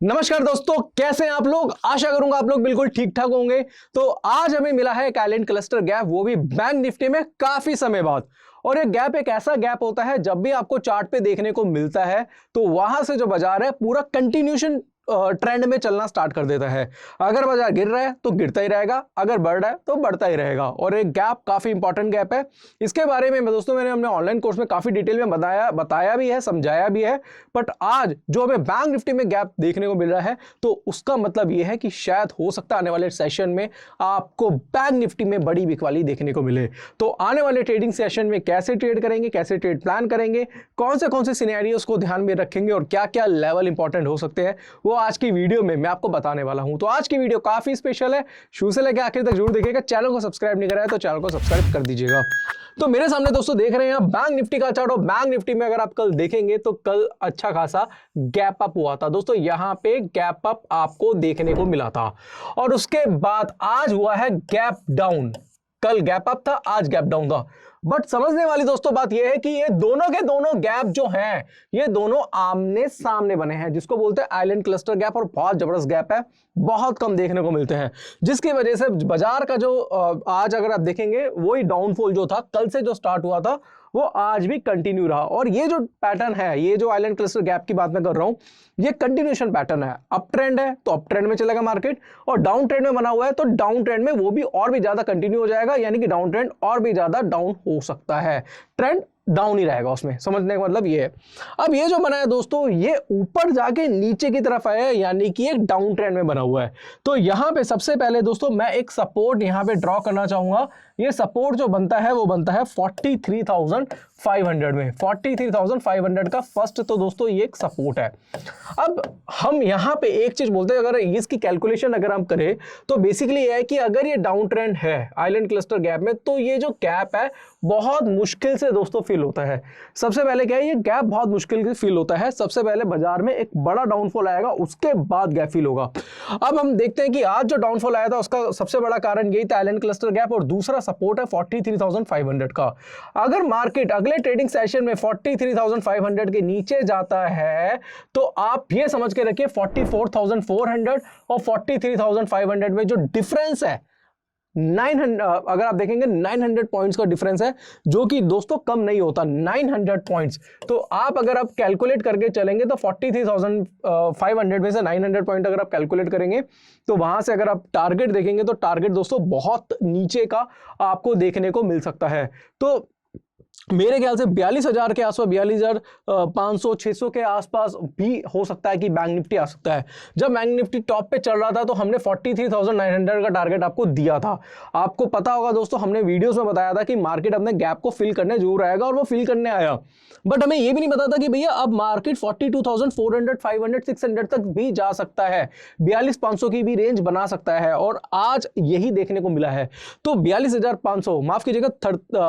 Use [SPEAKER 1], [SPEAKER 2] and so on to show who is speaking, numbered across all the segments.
[SPEAKER 1] नमस्कार दोस्तों, कैसे हैं आप लोग। आशा करूंगा आप लोग बिल्कुल ठीक ठाक होंगे। तो आज हमें मिला है एक आइलैंड क्लस्टर गैप, वो भी बैंक निफ्टी में काफी समय बाद। और ये गैप एक ऐसा गैप होता है जब भी आपको चार्ट पे देखने को मिलता है तो वहां से जो बाजार है पूरा कंटिन्यूशन ट्रेंड में चलना स्टार्ट कर देता है। अगर बाजार गिर रहा है तो गिरता ही रहेगा, अगर बढ़ रहा है तो बढ़ता ही रहेगा। और एक गैप काफी इंपॉर्टेंट गैप है। इसके बारे में दोस्तों मैंने अपने ऑनलाइन कोर्स में काफी डिटेल में बताया भी है, समझाया भी है। बट आज जो हमें बैंक निफ्टी में गैप देखने को मिल रहा है तो उसका मतलब यह है कि शायद हो सकता है आने वाले सेशन में आपको बैंक निफ्टी में बड़ी बिकवाली देखने को मिले। तो आने वाले ट्रेडिंग सेशन में कैसे ट्रेड करेंगे, कैसे ट्रेड प्लान करेंगे, कौन से सिनेरियोस को ध्यान में रखेंगे और क्या क्या लेवल इंपॉर्टेंट हो सकते हैं, वो आज की वीडियो में मैं आपको बताने वाला हूं। तो आज की वीडियो काफी स्पेशल है, शुरू से लेकर आखिर तक जरूर देखिएगा। चैनल को सब्सक्राइब नहीं करा है तो चैनल को सब्सक्राइब कर दीजिएगा। तो मेरे सामने दोस्तों देख रहे हैं बैंक निफ्टी का चार्ट, और बैंक निफ्टी में अगर आप कल देखेंगे तो कल अच्छा खासा गैप अप हुआ था दोस्तों। यहां पे गैप अप आपको देखने को मिला था और उसके बाद आज हुआ है गैप डाउन। कल गैप अप था, आज गैप डाउन था। बट समझने वाली दोस्तों बात यह है कि ये दोनों के दोनों गैप जो हैं ये दोनों आमने सामने बने हैं, जिसको बोलते हैं आइलैंड क्लस्टर गैप। और बहुत जबरदस्त गैप है, बहुत कम देखने को मिलते हैं, जिसकी वजह से बाजार का जो आज अगर आप देखेंगे वही डाउनफॉल जो था कल से जो स्टार्ट हुआ था वो आज भी कंटिन्यू रहा। और ये जो पैटर्न है, ये जो आइलैंड क्लस्टर गैप की बात मैं कर रहा हूं, ये कंटिन्यूएशन पैटर्न है। अप ट्रेंड है तो अप ट्रेंड में चलेगा मार्केट, और डाउन ट्रेंड में बना हुआ है तो डाउन ट्रेंड में वो भी और भी ज्यादा कंटिन्यू हो जाएगा, यानी कि डाउन ट्रेंड और भी ज्यादा डाउन हो सकता है। ट्रेंड डाउन ही रहेगा उसमें, समझने का मतलब ये है। अब ये जो बना है दोस्तों, ये ऊपर जाके नीचे की तरफ आया है, यानी कि एक डाउन ट्रेंड में बना हुआ है। तो यहां पे सबसे पहले दोस्तों मैं एक सपोर्ट यहां पे ड्रॉ करना चाहूंगा। ये सपोर्ट जो बनता है वो बनता है 43,500 में। 43,500 का फर्स्ट तो दोस्तों ये एक सपोर्ट है। अब हम यहां पे एक चीज बोलते हैं, अगर इसकी कैलकुलेशन अगर हम करें तो बेसिकली ये है कि अगर ये डाउन ट्रेंड है आइलैंड क्लस्टर गैप में तो ये जो गैप है बहुत मुश्किल से दोस्तों फील होता है। सबसे पहले क्या है, ये गैप बहुत मुश्किल से फील होता है। सबसे पहले बाजार में एक बड़ा डाउनफॉल आएगा, उसके बाद गैप फील होगा। अब हम देखते हैं कि आज जो डाउनफॉल आया था उसका सबसे बड़ा कारण यही था आइलैंड क्लस्टर गैप, और दूसरा सपोर्ट है 43,500 का। अगर मार्केट अगले ट्रेडिंग सेशन में 43,500 के नीचे जाता है तो आप ये समझ के रखिए 44,400 और 43,500 में जो डिफरेंस है 900, अगर आप देखेंगे 900 पॉइंट्स का डिफरेंस है, जो कि दोस्तों कम नहीं होता 900 पॉइंट्स। तो आप अगर आप कैलकुलेट करके चलेंगे तो 43,500 में से 900 पॉइंट अगर आप कैलकुलेट करेंगे तो वहां से अगर आप टारगेट देखेंगे तो टारगेट दोस्तों बहुत नीचे का आपको देखने को मिल सकता है। तो मेरे ख्याल से 42,000 के आसपास, 42,500 600 के आसपास भी हो सकता है कि बैंक निफ्टी आ सकता है। जब बैंक निफ्टी टॉप पे चल रहा था तो हमने 43,900 का टारगेट आपको दिया था। आपको पता होगा दोस्तों, हमने वीडियोस में बताया था कि मार्केट अपने गैप को फिल करने जरूर आएगा, और वो फिल करने आया। बट हमें यह भी नहीं पता था कि भैया अब मार्केट 42,400 500 600 तक भी जा सकता है, 42,500 की भी रेंज बना सकता है, और आज यही देखने को मिला है। तो 42,500 माफ कीजिएगा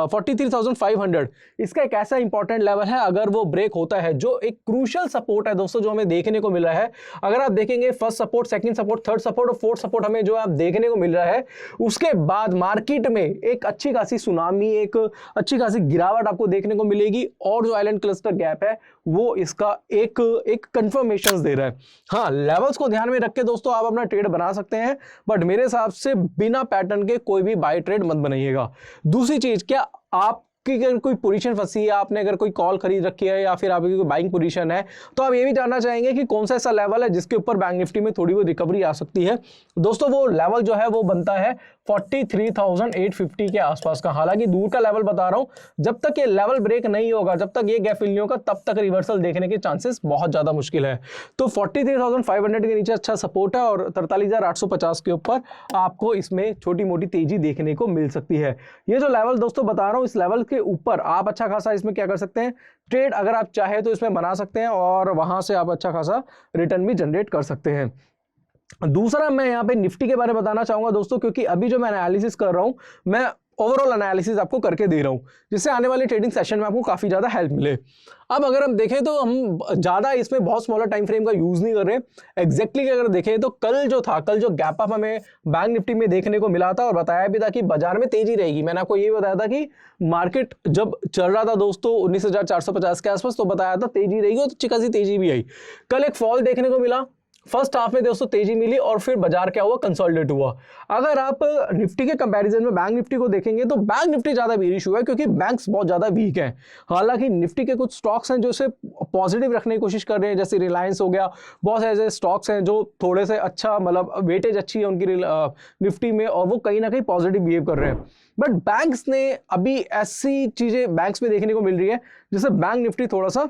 [SPEAKER 1] 43,500 इसका एक ऐसा इंपॉर्टेंट लेवल है, अगर वो ब्रेक होता है जो एक क्रूशियल सपोर्ट है दोस्तों जो हमें देखने को मिल रहा है। अगर आप देखेंगे first support, second support, third support और फोर्थ सपोर्ट हमें जो आप देखने को मिल रहा है, उसके बाद मार्केट में एक अच्छी खासी सुनामी, एक अच्छी खासी गिरावट आपको देखने को मिलेगी। और जो आइलैंड क्लस्टर गैप है वो इसका एक कंफर्मेशन दे रहा है। हाँ, लेवल्स को ध्यान में रख के दोस्तों आप अपना ट्रेड बना सकते हैं, बट मेरे हिसाब से बिना पैटर्न के कोई भी बाय ट्रेड मत बनाइएगा। दूसरी चीज, क्या आप कि अगर कोई पोजीशन फंसी है, आपने अगर कोई कॉल खरीद रखी है या फिर आपकी कोई बाइंग पोजीशन है, तो आप ये भी जानना चाहेंगे कि कौन सा ऐसा लेवल है जिसके ऊपर बैंक निफ्टी में थोड़ी बहुत रिकवरी आ सकती है। दोस्तों वो लेवल जो है वो बनता है 43,850 के आसपास का। हालांकि दूर का लेवल बता रहा हूं, जब तक ये लेवल ब्रेक नहीं होगा, जब तक ये गैप फिल नहीं होगा, तब तक रिवर्सल देखने के चांसेस बहुत ज्यादा मुश्किल है। तो 43,500 के नीचे अच्छा सपोर्ट है, और 43,850 के ऊपर आपको इसमें छोटी मोटी तेजी देखने को मिल सकती है। ये जो लेवल दोस्तों बता रहा हूं, इस लेवल के ऊपर आप अच्छा खासा इसमें क्या कर सकते हैं, ट्रेड अगर आप चाहे तो इसमें बना सकते हैं, और वहां से आप अच्छा खासा रिटर्न भी जनरेट कर सकते हैं। दूसरा मैं यहां पे निफ्टी के बारे में बताना चाहूंगा दोस्तों, क्योंकि अभी जो मैं एनालिसिस कर रहा हूं, मैं ओवरऑल एनालिसिस आपको करके दे रहा हूं, जिससे आने वाले ट्रेडिंग सेशन में आपको काफी ज्यादा हेल्प मिले। अब अगर हम देखें तो हम ज्यादा इसमें बहुत स्मॉलर टाइम फ्रेम का यूज नहीं कर रहे। एग्जैक्टली अगर देखें तो कल जो गैप अप हमें बैंक निफ्टी में देखने को मिला था, और बताया भी था कि बाजार में तेजी रहेगी। मैंने आपको ये बताया था कि मार्केट जब चल रहा था दोस्तों 19,450 के आसपास, तो बताया था तेजी रहेगी, और अच्छी खासी तेजी भी आई। कल एक फॉल देखने को मिला, फर्स्ट हाफ में दोस्तों तेजी मिली और फिर बाजार क्या हुआ, कंसोलिडेट हुआ। अगर आप निफ्टी के कंपैरिजन में बैंक निफ्टी को देखेंगे तो बैंक निफ्टी ज्यादा बेरिश हुआ है क्योंकि बैंक्स बहुत ज्यादा वीक हैं। हालांकि निफ्टी के कुछ स्टॉक्स हैं जो इसे पॉजिटिव रखने की कोशिश कर रहे हैं, जैसे रिलायंस हो गया, बहुत सारे ऐसे स्टॉक्स हैं जो थोड़े से अच्छा मतलब वेटेज अच्छी है उनकी निफ्टी में और वो कहीं ना कहीं पॉजिटिव बिहेव कर रहे हैं। बट बैंक्स ने अभी ऐसी चीजें बैंक्स में देखने को मिल रही है जिससे बैंक निफ्टी थोड़ा सा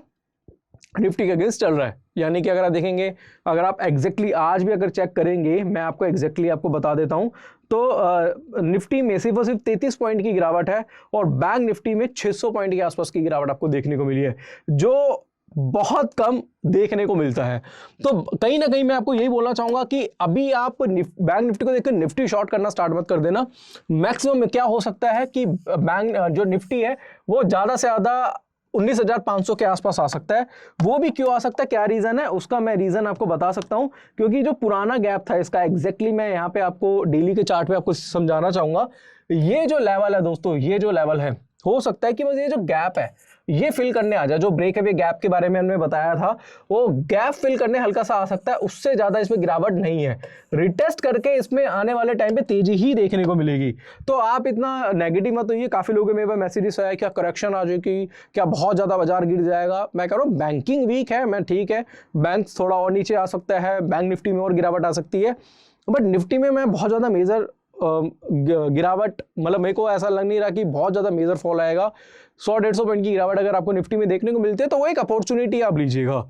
[SPEAKER 1] निफ्टी के अगेंस्ट चल रहा है। यानी कि अगर आप देखेंगे, अगर आप एग्जैक्टली आज भी अगर चेक करेंगे, मैं आपको एग्जैक्टली आपको बता देता हूं, तो निफ्टी में सिर्फ और सिर्फ 33 पॉइंट की गिरावट है और बैंक निफ्टी में 600 पॉइंट के आसपास की गिरावट आपको देखने को मिली है, जो बहुत कम देखने को मिलता है। तो कहीं ना कहीं मैं आपको यही बोलना चाहूंगा कि अभी आप बैंक निफ्टी को देखकर निफ्टी शॉर्ट करना स्टार्ट मत कर देना। मैक्सिमम क्या हो सकता है कि बैंक जो निफ्टी है वो ज्यादा से ज्यादा 19,500 के आसपास आ सकता है। वो भी क्यों आ सकता है, क्या रीजन है, उसका मैं रीजन आपको बता सकता हूं। क्योंकि जो पुराना गैप था इसका एग्जैक्टली मैं यहां पे आपको डेली के चार्ट पे आपको समझाना चाहूंगा। ये जो लेवल है दोस्तों, ये जो लेवल है, हो सकता है कि बस ये जो गैप है ये फिल करने आ जाए। जो ब्रेक अवे गैप के बारे में हमने बताया था, वो गैप फिल करने हल्का सा आ सकता है, उससे ज्यादा इसमें गिरावट नहीं है। रिटेस्ट करके इसमें आने वाले टाइम पे तेजी ही देखने को मिलेगी। तो आप इतना नेगेटिव मत होइए। काफी लोगों में मैसेजेस आया क्या करेक्शन आ जाएगी, क्या बहुत ज्यादा बाजार गिर जाएगा। मैं कह रहा हूँ बैंकिंग वीक है, मैं ठीक है, बैंक थोड़ा और नीचे आ सकता है, बैंक निफ्टी में और गिरावट आ सकती है, बट निफ्टी में मैं बहुत ज्यादा मेजर गिरावट, मतलब मेरे को ऐसा लग नहीं रहा कि बहुत ज्यादा मेजर फॉल आएगा। 100-150 पॉइंट की गिरावट अगर आपको निफ्टी में देखने को मिलती है तो वो एक अपॉर्चुनिटी आप लीजिएगा।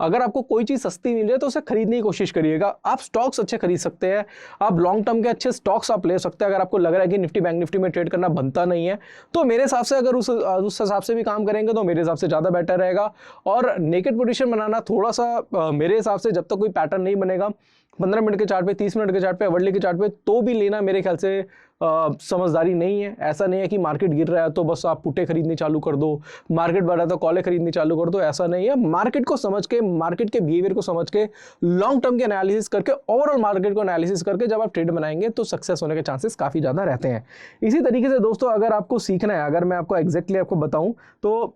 [SPEAKER 1] अगर आपको कोई चीज सस्ती मिल जाए तो उसे खरीदने की कोशिश करिएगा। आप स्टॉक्स अच्छे खरीद सकते हैं, आप लॉन्ग टर्म के अच्छे स्टॉक्स आप ले सकते हैं। अगर आपको लग रहा है कि निफ्टी बैंक निफ्टी में ट्रेड करना बनता नहीं है तो मेरे हिसाब से अगर उस हिसाब से भी काम करेंगे तो मेरे हिसाब से ज़्यादा बेटर रहेगा। और नेकेड पोजीशन बनाना थोड़ा सा मेरे हिसाब से जब तक कोई पैटर्न नहीं बनेगा 15 मिनट के चार्ट पे, 30 मिनट के चार्ट पे, अवरली के चार्ट पे, तो भी लेना मेरे ख्याल से समझदारी नहीं है। ऐसा नहीं है कि मार्केट गिर रहा है तो बस आप पुट्टे खरीदने चालू कर दो, मार्केट बढ़ रहा है तो कॉले खरीदने चालू कर दो, ऐसा नहीं है। मार्केट को समझ के, मार्केट के बिहेवियर को समझ के, लॉन्ग टर्म के एनालिसिस करके, ओवरऑल मार्केट को एनालिसिस करके जब आप ट्रेड बनाएंगे तो सक्सेस होने के चांसेस काफ़ी ज़्यादा रहते हैं। इसी तरीके से दोस्तों अगर आपको सीखना है, अगर मैं आपको एग्जैक्टली आपको बताऊँ तो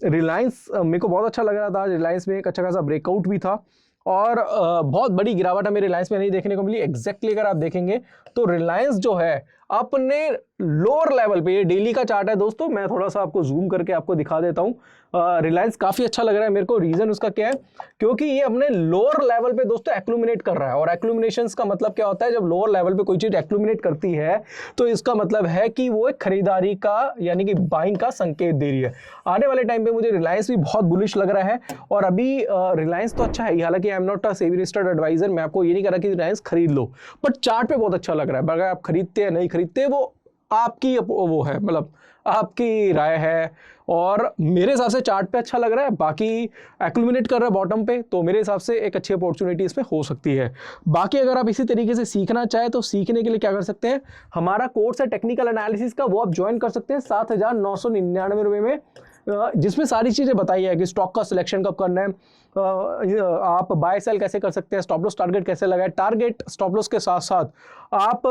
[SPEAKER 1] रिलायंस मेरे को बहुत अच्छा लग रहा था। रिलायंस में एक अच्छा खासा ब्रेकआउट भी था और बहुत बड़ी गिरावट हमें रिलायंस में नहीं देखने को मिली। एग्जैक्टली अगर आप देखेंगे तो रिलायंस जो है अपने लोअर लेवल पे, ये डेली का चार्ट है दोस्तों, मैं थोड़ा सा आपको जूम करके आपको दिखा देता हूं। रिलायंस काफी अच्छा लग रहा है मेरे को। रीजन उसका क्या है, क्योंकि ये अपने लोअर लेवल पे दोस्तों एक्लुमिनेट कर रहा है। और एक्लुमिनेशंस का मतलब क्या होता है, जब लोअर लेवल पे कोई चीज एक्लुमिनेट करती है तो इसका मतलब है कि वो एक खरीदारी का यानी कि बाइंग का संकेत दे रही है। आने वाले टाइम पे मुझे रिलायंस भी बहुत बुलिश लग रहा है। और अभी रिलायंस तो अच्छा है, हालांकि I am not a SEBI registered advisor, मैं आपको ये नहीं कह रहा कि रिलायंस खरीद लो, बट चार्ट पे बहुत अच्छा लग रहा है। अगर आप खरीदते हैं नहीं खरीदते वो आपकी वो है, मतलब आपकी राय है। और मेरे हिसाब से चार्ट पे अच्छा लग रहा है, बाकी एक्लुमिनेट कर रहा है बॉटम पे, तो मेरे हिसाब से एक अच्छी अपॉर्चुनिटी इसमें हो सकती है। बाकी अगर आप इसी तरीके से सीखना चाहे तो सीखने के लिए क्या कर सकते हैं, हमारा कोर्स है टेक्निकल एनालिसिस का, वो आप ज्वाइन कर सकते हैं 7,999 रुपये में, जिसमें सारी चीज़ें बताई है कि स्टॉक का सिलेक्शन कब करना है, आप बाय सेल कैसे कर सकते हैं, स्टॉप लॉस टारगेट कैसे लगाए, टारगेट स्टॉप लॉस के साथ साथ आप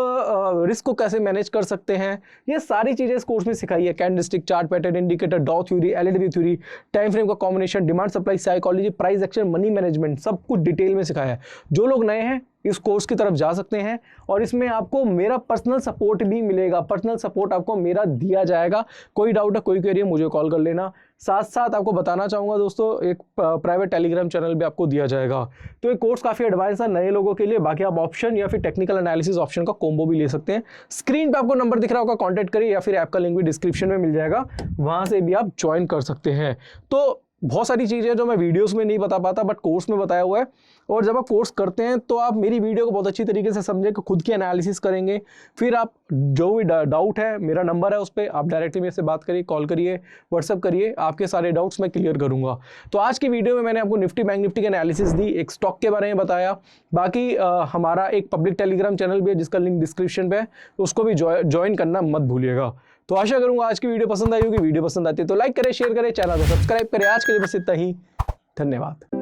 [SPEAKER 1] रिस्क को कैसे मैनेज कर सकते हैं, ये सारी चीज़ें इस कोर्स में सिखाई है। Candlestick, chart pattern, indicator, Dow theory, LED theory, time frame का combination, demand supply psychology, price action, money management, सब कुछ डिटेल में सिखाया है। जो लोग नए हैं इस कोर्स की तरफ जा सकते हैं और इसमें आपको मेरा पर्सनल सपोर्ट भी मिलेगा। पर्सनल सपोर्ट आपको मेरा दिया जाएगा। कोई डाउट है, कोई क्वेरी है, मुझे कॉल कर लेना। साथ साथ आपको बताना चाहूँगा दोस्तों, एक प्राइवेट टेलीग्राम चैनल भी आपको दिया जाएगा। तो ये कोर्स काफ़ी एडवांस है नए लोगों के लिए। बाकी आप ऑप्शन या फिर टेक्निकल एनालिसिस ऑप्शन का कॉम्बो भी ले सकते हैं। स्क्रीन पे आपको नंबर दिख रहा होगा, कॉन्टैक्ट करिए, या फिर ऐप का लिंक भी डिस्क्रिप्शन में मिल जाएगा, वहाँ से भी आप ज्वाइन कर सकते हैं। तो बहुत सारी चीज़ें जो मैं वीडियोस में नहीं बता पाता बट कोर्स में बताया हुआ है। और जब आप कोर्स करते हैं तो आप मेरी वीडियो को बहुत अच्छी तरीके से समझें, खुद की एनालिसिस करेंगे, फिर आप जो भी डाउट है, मेरा नंबर है उस पर आप डायरेक्टली मेरे से बात करिए, कॉल करिए, व्हाट्सअप करिए, आपके सारे डाउट्स मैं क्लियर करूंगा। तो आज की वीडियो में मैंने आपको निफ्टी बैंक निफ्टी की एनालिसिस दी, एक स्टॉक के बारे में बताया। बाकी हमारा एक पब्लिक टेलीग्राम चैनल भी है जिसका लिंक डिस्क्रिप्शन पे है, उसको भी ज्वाइन करना मत भूलिएगा। तो आशा करूंगा आज की वीडियो पसंद आई होगी। वीडियो पसंद आती है तो लाइक करें, शेयर करें, चैनल को सब्सक्राइब करें। आज के लिए बस इतना ही, धन्यवाद।